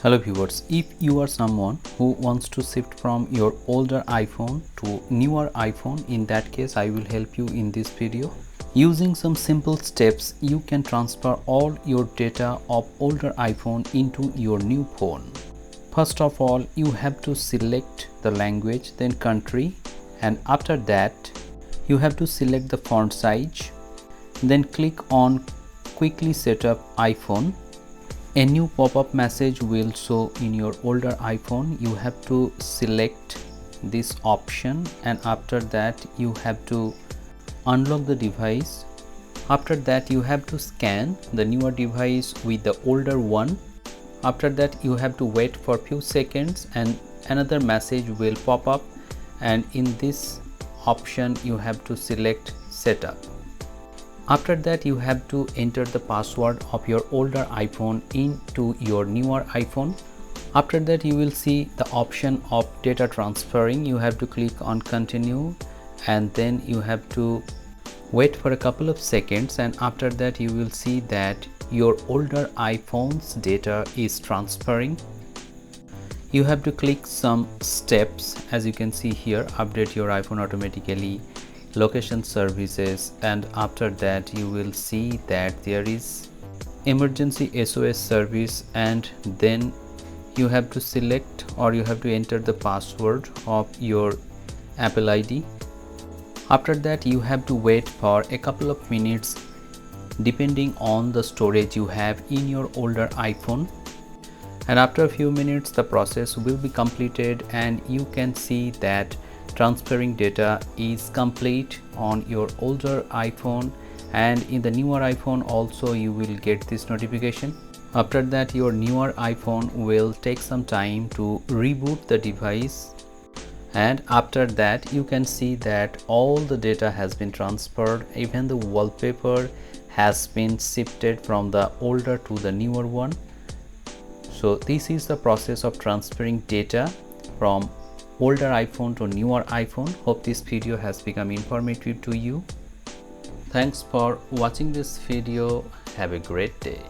Hello viewers, if you are someone who wants to shift from your older iPhone to newer iPhone, in that case I will help you in this video. Using some simple steps, you can transfer all your data of older iPhone into your new phone. First of all, you have to select the language, then country, and after that you have to select the font size, then click on quickly set up iPhone. A new pop-up message will show in your older iPhone. You have to select this option and after that you have to unlock the device. After that you have to scan the newer device with the older one. After that you have to wait for a few seconds and another message will pop up, and in this option you have to select setup. After that you have to enter the password of your older iPhone into your newer iPhone. After that you will see the option of data transferring. You have to click on continue and then you have to wait for a couple of seconds, and after that you will see that your older iPhone's data is transferring. You have to click some steps, as you can see here: update your iPhone automatically, location services, and after that you will see that there is emergency SOS service, and then you have to select or you have to enter the password of your Apple ID. After that you have to wait for a couple of minutes depending on the storage you have in your older iPhone, and after a few minutes the process will be completed and you can see that transferring data is complete on your older iPhone, and in the newer iPhone also you will get this notification. After that your newer iPhone will take some time to reboot the device, and after that you can see that all the data has been transferred. Even the wallpaper has been shifted from the older to the newer one. So this is the process of transferring data from older iPhone to newer iPhone. Hope this video has become informative to you. Thanks for watching this video. Have a great day.